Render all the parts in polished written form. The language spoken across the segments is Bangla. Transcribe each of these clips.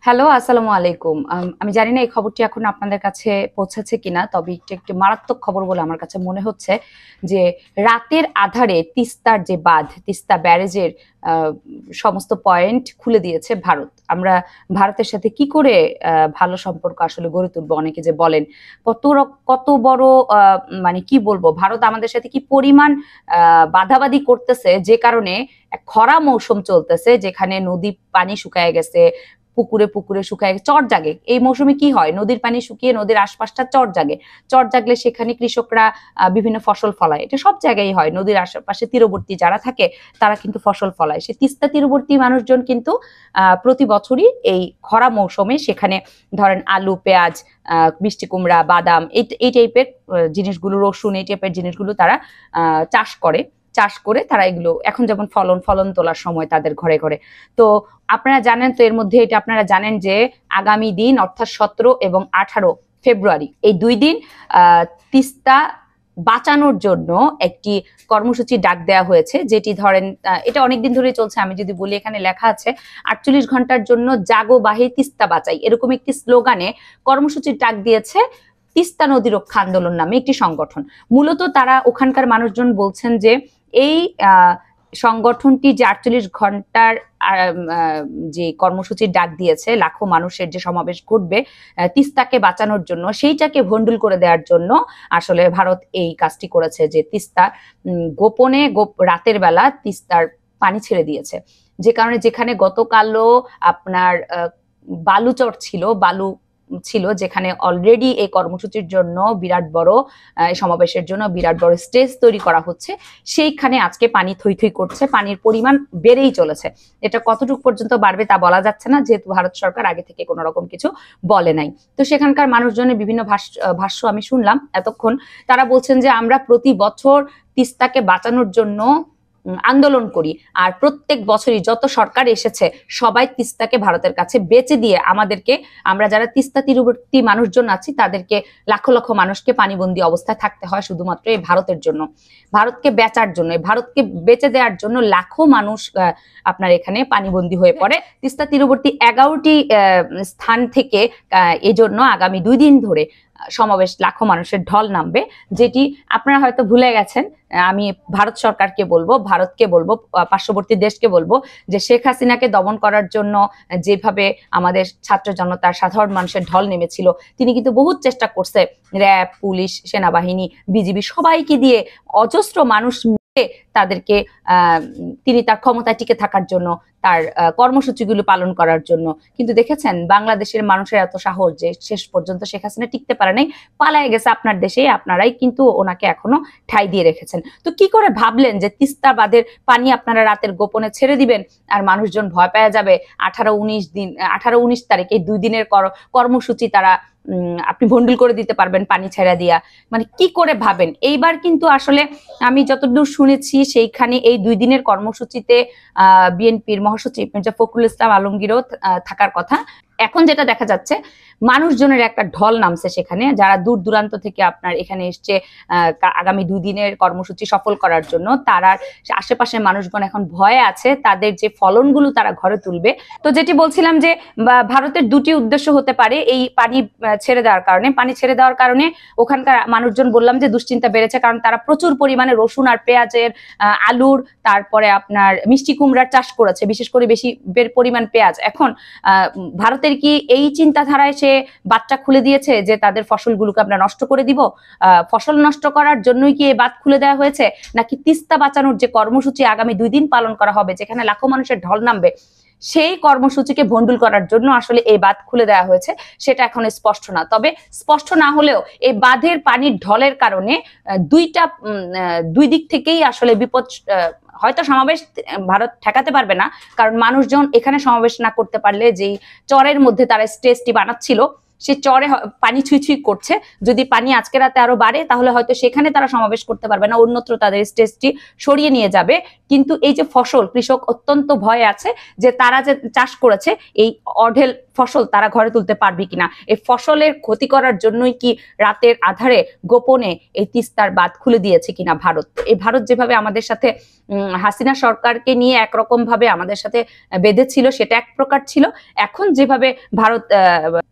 হ্যালো, আসসালামু আলাইকুম। আমি জানি না এই খবরটি এখন আপনাদের কাছে পৌঁছেছে কিনা, তবে একটি একটি মারাত্মক খবর বলে আমার কাছে মনে হচ্ছে যে রাতের আধারে তিস্তার যে বাঁধ, তিস্তা ব্যারেজের আহ, সমস্ত পয়েন্ট খুলে দিয়েছে ভারত। আমরা ভারতের সাথে কি করে ভালো সম্পর্ক আসলে গড়ে তুলবো, অনেকে যে বলেন কত বড় মানে কি বলবো, ভারত আমাদের সাথে কি পরিমাণ বাধাবাধি করতেছে, যে কারণে এক খরা মৌসুম চলতেছে, যেখানে নদী পানি শুকায় গেছে, পুকুরে পুকুরে শুকায় চর জাগে। এই মৌসুমে কি হয়, নদীর পানি শুকিয়ে নদীর আশপাশটা চর জাগে। চর জাগলে সেখানে কৃষকরা বিভিন্ন ফসল ফলায়। এটা সব জায়গায় হয়, নদীর আশেপাশে তীরবর্তী যারা থাকে তারা কিন্তু ফসল ফলায়। সে তিস্তা তীরবর্তী মানুষজন কিন্তু প্রতি বছরই এই খরা মৌসুমে সেখানে ধরেন আলু, পেঁয়াজ, মিষ্টি কুমড়া, বাদাম, এই টাইপের জিনিসগুলো, রসুন, এই টাইপের জিনিসগুলো তারা চাষ করে তারা এগুলো এখন যেমন ফলন তোলার সময় তাদের ঘরে ঘরে। তো আপনারা জানেন তো, এর মধ্যে এটা আপনারা জানেন যে আগামী দিন অর্থাৎ 17 এবং 18 ফেব্রুয়ারি এই 2 দিন তিস্তা বাঁচানোর জন্য একটি কর্মসূচি ডাক দেওয়া হয়েছে, যেটি ধরেন এটা অনেকদিন ধরে চলছে। আমি যদি বলি, এখানে লেখা আছে 48 ঘন্টার জন্য জাগো বাহে তিস্তা বাঁচাই, এরকম একটি স্লোগানে কর্মসূচির ডাক দিয়েছে তিস্তা নদী রক্ষা আন্দোলন নামে একটি সংগঠন। মূলত তারা ওখানকার মানুষজন বলছেন যে এই সংগঠনটি যে 48 ঘন্টার যে কর্মসূচির ডাক দিয়েছে, লাখো মানুষের যে সমাবেশ ঘটবে তিস্তাকে বাঁচানোর জন্য, সেইটাকে ভন্ডুল করে দেওয়ার জন্য আসলে ভারত এই কাজটি করেছে, যে তিস্তা গোপনে রাতের বেলা তিস্তার পানি ছেড়ে দিয়েছে। যে কারণে যেখানে গতকালও আপনার বালুচর ছিল, যেখানে অলরেডি এই কর্মসূচির জন্য বিরাট বড় সমাবেশের জন্য বিরাট বড় স্টেজ তৈরি করা হচ্ছে, সেইখানে আজকে পানি থই থই করছে, পানির পরিমাণ বেড়েই চলেছে। এটা কতটুকু পর্যন্ত বাড়বে তা বলা যাচ্ছে না, যেহেতু ভারত সরকার আগে থেকে কোনো রকম কিছু বলে নাই। তো সেখানকার মানুষজনের বিভিন্ন ভাষ্য আমি শুনলাম এতক্ষণ। তারা বলছেন যে আমরা প্রতি বছর তিস্তাকে বাঁচানোর জন্য আন্দোলন করি, আর প্রত্যেক বছরই যত সরকার এসেছে সবাই তিস্তাকে ভারতের কাছে বেচে দিয়ে আমাদেরকে, আমরা যারা তিস্তা তীরবর্তী মানুষজন আছি তাদেরকে, লাখ লাখ মানুষকে পানিবন্দী অবস্থায় থাকতে হয় শুধুমাত্র এই ভারতের জন্য, ভারতকে বেচার জন্য, ভারতকে বেচে দেওয়ার জন্য লাখো মানুষ আপনার এখানে পানিবন্দী হয়ে পড়ে। তিস্তা তীরবর্তী 11টি স্থান থেকে এই জন্য আগামী 2 দিন ধরে সমাবেশ, লাখো মানুষের ঢল নামবে, যেটি আপনারা হয়তো ভুলে গেছেন। আমি ভারতকে বলবো, পার্শ্ববর্তী দেশকে বলবো যে শেখ হাসিনাকে দমন করার জন্য যেভাবে আমাদের ছাত্র জনতার, সাধারণ মানুষের ঢল নেমেছিল, তিনি কিন্তু বহুত চেষ্টা করছে, র্যাব, পুলিশ, সেনাবাহিনী, বিজিবি সবাইকে দিয়ে অজস্র মানুষ তাদেরকে তিনি তার ক্ষমতায় টিকে থাকার জন্য, তার কর্মসূচিগুলো পালন করার জন্য। কিন্তু দেখেছেন বাংলাদেশের মানুষের এত সাহস যে শেষ পর্যন্ত শেখ হাসিনা টিকতে পারে নাই, পালায় গেছে আপনার দেশে, আপনারাই কিন্তু ওনাকে এখনো ঠাঁই দিয়ে রেখেছেন। তো কি করে ভাবলেন যে তিস্তা বাঁধের পানি আপনারা রাতের গোপনে ছেড়ে দিবেন আর মানুষজন ভয় পেয়ে যাবে? 18-19 তারিখ এই 2 দিনের কর্মসূচি তারা আপনি ভন্ডুল করে দিতে পারবেন পানি ছেড়া দিয়া? মানে কি করে ভাবেন? এইবার কিন্তু আসলে আমি যতদূর শুনেছি সেইখানে এই 2 দিনের কর্মসূচিতে বিএনপির মহাসচিব মির্জা ফখরুল ইসলাম আলমগীরও থাকার কথা। এখন যেটা দেখা যাচ্ছে, মানুষজনের একটা ঢল নামছে সেখানে, যারা দূর দূরান্ত থেকে আপনার এখানে এসছে আগামী 2 দিনের কর্মসূচি সফল করার জন্য। তারা আশেপাশের মানুষগণ এখন ভয়ে আছে, তাদের যে ফলনগুলো তারা ঘরে তুলবে। তো যেটি বলছিলাম যে ভারতের 2টি উদ্দেশ্য হতে পারে এই পানি ছেড়ে দেওয়ার কারণে ওখানকার মানুষজন, বললাম যে দুশ্চিন্তা বেড়েছে, কারণ তারা প্রচুর পরিমাণে রসুন আর পেঁয়াজের, আলুর, তারপরে আপনার মিষ্টি কুমড়ার চাষ করেছে, বিশেষ করে বেশি পরিমাণ পেঁয়াজ। এখন ভারতের কি এই চিন্তাধারায় সে বাঁধটা খুলে দিয়েছে যে তাদের ফসলগুলোকে আমরা নষ্ট করে দিব? ফসল নষ্ট করার জন্যই কি এই বাঁধ খুলে দেওয়া হয়েছে, নাকি তিস্তা বাঁচানোর যে কর্মসূচি আগামী 2 দিন পালন করা হবে, যেখানে লাখো মানুষের ঢল নামবে, সেই কর্মসূচিকে ভন্ডুল করার জন্য আসলে এই বাঁধ খুলে দেওয়া হয়েছে? সেটা এখন স্পষ্ট না। তবে স্পষ্ট না হলেও এই বাঁধের পানির ঢলের কারণে 2 দিক থেকেই আসলে বিপদ। হয়তো সমাবেশ ভারত ঠেকাতে পারবে না, কারণ মানুষজন এখানে সমাবেশ না করতে পারলে, যেই চরের মধ্যে তারা স্টেজটি বানাচ্ছিল সে চরে পানি ছুঁই ছুঁই করছে, যদি পানি আজকে রাতে আরো বাড়ে তাহলে হয়তো সেখানে তারা সমাবেশ করতে পারবে না, অন্যত্র তাদের স্টেজটি সরিয়ে নিয়ে যাবে। কিন্তু এই যে ফসল, কৃষক অত্যন্ত ভয়ে আছে যে তারা যে চাষ করেছে এই অঢেল ফসল তারা ঘরে তুলতে পারবে কিনা। এই ফসলের ক্ষতি করার জন্যই কি রাতের আধারে গোপনে এই তিস্তার বাঁধ খুলে দিয়েছে কিনা ভারত। এই ভারত যেভাবে আমাদের সাথে হাসিনা সরকারকে নিয়ে একরকম ভাবে আমাদের সাথে বেঁধেছিল সেটা এক প্রকার ছিল, এখন যেভাবে ভারত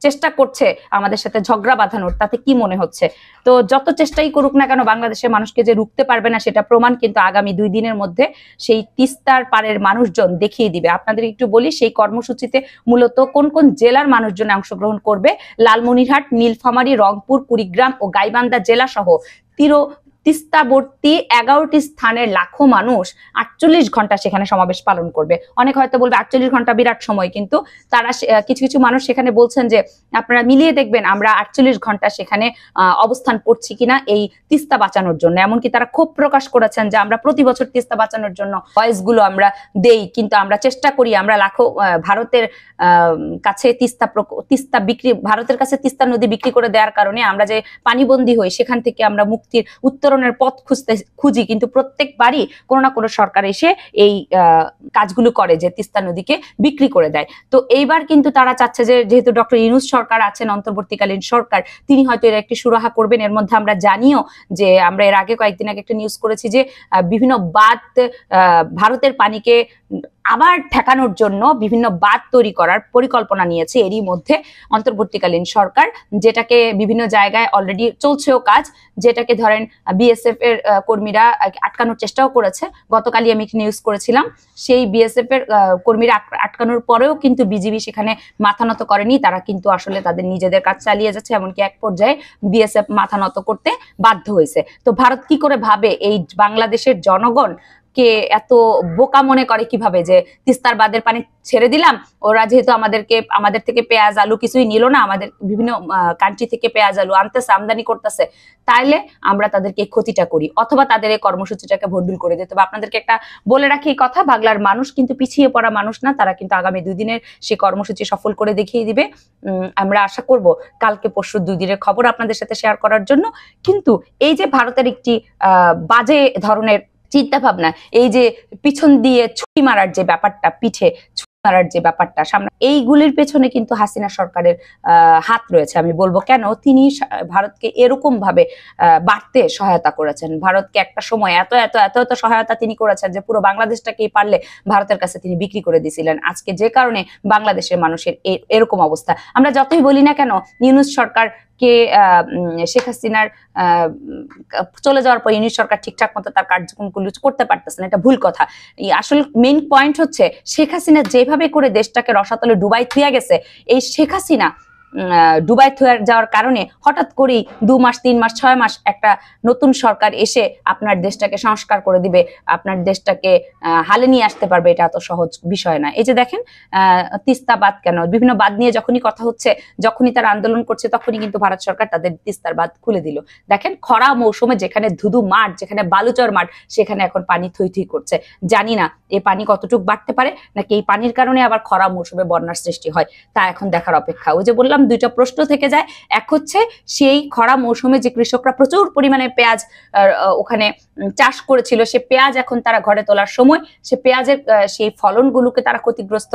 চেষ্টা করছে আমাদের সাথে ঝগড়া বাঁধানোর, তাতে কি মনে হচ্ছে? তো যত চেষ্টাই করুক না কেন বাংলাদেশের মানুষকে যে রুখতে পারবে না সেটা প্রমাণ কিন্তু আগামী 2 দিনের মধ্যে সেই তিস্তার পাড়ের মানুষজন দেখিয়ে দিবে। আপনাদের একটু বলি, সেই কর্মসূচিতে মূলত কোন কোন জেলার মানুষজন অংশগ্রহণ করবে। লালমনিরহাট, নীলফামারী, রংপুর, কুড়িগ্রাম ও গাইবান্ধা জেলা সহ তিস্তাবর্তী 11টি স্থানের লাখো মানুষ 48 ঘন্টা সেখানে সমাবেশ পালন করবে। অনেক হয়তো বলবে 48 ঘন্টা বিরাট সময়, কিন্তু তারা কিছু কিছু মানুষ সেখানে বলছেন যে আপনারা মিলিয়ে দেখবেন আমরা 48 ঘন্টা সেখানে অবস্থান করছি কিনা এই তিস্তা বাঁচানোর জন্য। এমনকি তারা ক্ষোভ প্রকাশ করেছেন যে আমরা প্রতি বছর তিস্তা বাঁচানোর জন্য ভয়েস গুলো আমরা দেই, কিন্তু আমরা চেষ্টা করি, আমরা লাখো ভারতের কাছে তিস্তা বিক্রি, ভারতের কাছে তিস্তা নদী বিক্রি করে দেওয়ার কারণে আমরা যে পানিবন্দী হই সেখান থেকে আমরা মুক্তির উত্তরণের পথ খুঁজি, কিন্তু প্রত্যেকবারই কোনো না কোনো সরকার এসে এই কাজগুলো করে যে তিস্তা নদীকে বিক্রি করে দেয়। তো এইবার কিন্তু তারা চাচ্ছে যে যেহেতু ডক্টর ইউনূস সরকার আছেন, অন্তর্বর্তীকালীন সরকার, তিনি হয়তো এর একটি সুরাহা করবেন। এর মধ্যে আমরা জানিও যে আমরা এর আগে কয়েকদিন আগে একটা নিউজ করেছি যে বিভিন্ন বাঁধ, ভারতের পানিকে আবার ঠেকানোর জন্য বিভিন্ন বাঁধ তৈরি করার পরিকল্পনা নিয়েছে এরই মধ্যে অন্তর্বর্তীকালীন সরকার, যেটাকে বিভিন্ন জায়গায় অলরেডি চলছেও কাজ, যেটাকে ধরেন বিএসএফ এর কর্মীরা আটকানোর চেষ্টাও করেছে। গতকালই আমি নিউজ করেছিলাম, সেই বিএসএফ এর কর্মীরা আটকানোর পরেও কিন্তু বিজিবি সেখানে মাথা নত করেনি, তারা কিন্তু আসলে তাদের নিজেদের কাজ চালিয়ে যাচ্ছে, এমনকি এক পর্যায়ে বিএসএফ মাথা নত করতে বাধ্য হয়েছে। তো ভারত কি করে ভাবে এই বাংলাদেশের জনগণ কে এত বোকা মনে করে কিভাবে যে তিস্তার বাঁধের পানি ছেড়ে দিলাম, ওরা যেহেতু আমাদের থেকে পেঁয়াজ আলু কিছুই নিল না, আমাদের বিভিন্ন কান্ট্রি থেকে পেঁয়াজ আলু আনতেছে, আমদানি করতেছে, তাইলে আমরা তাদেরকে ক্ষতিটা করি, অথবা তাদের এই কর্মসূচিটাকে ভণ্ডুল করে দিতে হবে। আপনাদেরকে একটা বলে রাখি এই কথা, বাংলার মানুষ কিন্তু পিছিয়ে পড়া মানুষ না, তারা কিন্তু আগামী 2 দিনের সেই কর্মসূচি সফল করে দেখিয়ে দিবে। আমরা আশা করব কালকে পরশু 2 দিনের খবর আপনাদের সাথে শেয়ার করার জন্য। কিন্তু এই যে ভারতের একটি বাজে ধরনের চিন্তা ভাবনা, এই যে পিছন দিয়ে ছুরি মারার যে ব্যাপারটা, পিঠে ছুরি মারার যে ব্যাপারটা সামনে, এইগুলির পেছনে কিন্তু হাসিনা সরকারের হাত রয়েছে। আমি বলবো কেন, তিনি ভারতকে এরকম ভাবে বাড়তে সহায়তা করেছেন। ভারতকে একটা সময় এত এত এত এত সহায়তা তিনি করেছেন যে পুরো বাংলাদেশটাকেই পারলে ভারতের কাছে তিনি বিক্রি করে দিয়েছিলেন। আজকে যে কারণে বাংলাদেশের মানুষের এরকম অবস্থা, আমরা যতই বলি না কেন ইউনূস সরকার কে শেখ হাসিনার চলে যাওয়ার পর ইউনূস সরকার ঠিকঠাক মতো তার কার্যক্রমগুলো করতে পারতেছে না, এটা ভুল কথা। আসলে মেইন পয়েন্ট হচ্ছে শেখ হাসিনা যেভাবে করে দেশটাকে রসাতলে ডুবাই থুয়া গেছে, এই শেখ হাসিনা ডুবাই থুয়ে যাওয়ার কারণে হঠাৎ করেই 2 মাস 3 মাস 6 মাস একটা নতুন সরকার এসে আপনার দেশটাকে সংস্কার করে দিবে, আপনার দেশটাকে হালে নিয়ে আসতে পারবে, এটা এত সহজ বিষয় না। এই যে দেখেন তিস্তা বাঁধ, কেন বিভিন্ন বাঁধ নিয়ে যখনই কথা হচ্ছে, যখনই তারা আন্দোলন করছে, তখনই কিন্তু ভারত সরকার তাদের তিস্তার বাঁধ খুলে দিল। দেখেন খরা মৌসুমে যেখানে ধুধু মাঠ, যেখানে বালুচর মাঠ, সেখানে এখন পানি থই থই করছে। জানি না এই পানি কতটুকু বাড়তে পারে, নাকি এই পানির কারণে আবার খরা মৌসুমে বন্যার সৃষ্টি হয়, তা এখন দেখার অপেক্ষা। ওই যে বললাম 2টা প্রশ্ন থেকে যায়, এক হচ্ছে সেই খরা মৌসুমে যে কৃষকরা প্রচুর পরিমাণে পেঁয়াজ ওখানে চাষ করেছিল, সে পেঁয়াজ এখন তারা ঘরে তোলার সময় সে পেঁয়াজের সেই ফলনগুলোকে তারা ক্ষতিগ্রস্ত,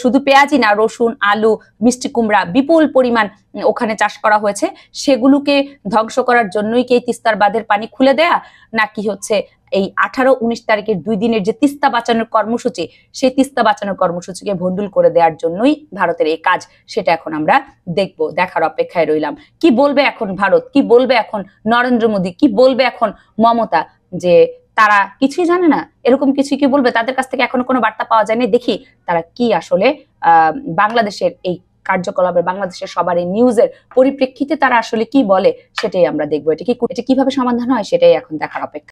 শুধু পেঁয়াজই না, রসুন, আলু, মিষ্টি কুমড়া বিপুল পরিমাণ ওখানে চাষ করা হয়েছে, সেগুলোকে ধ্বংস করার জন্যই কি এই তিস্তার বাঁধের পানি খুলে দেয়া, নাকি হচ্ছে এই 18-19 তারিখের 2 দিনের যে তিস্তা বাঁচানোর কর্মসূচি, সেই তিস্তা বাঁচানোর কর্মসূচিকে ভণ্ডুল করে দেওয়ার জন্যই ভারতের এই কাজ, সেটা এখন আমরা দেখবো, দেখার অপেক্ষায় রইলাম। কি বলবে এখন ভারত, কি বলবে এখন নরেন্দ্র মোদী, কি বলবে এখন মমতা, যে তারা কিছুই জানে না, এরকম কিছু কি বলবে? তাদের কাছ থেকে এখনো কোনো বার্তা পাওয়া যায়নি। দেখি তারা কি আসলে বাংলাদেশের এই কার্যকলাপের, বাংলাদেশের সবার এই নিউজের পরিপ্রেক্ষিতে তারা আসলে কি বলে, সেটাই আমরা দেখবো। এটা কিভাবে সমাধান হয় সেটাই এখন দেখার অপেক্ষা।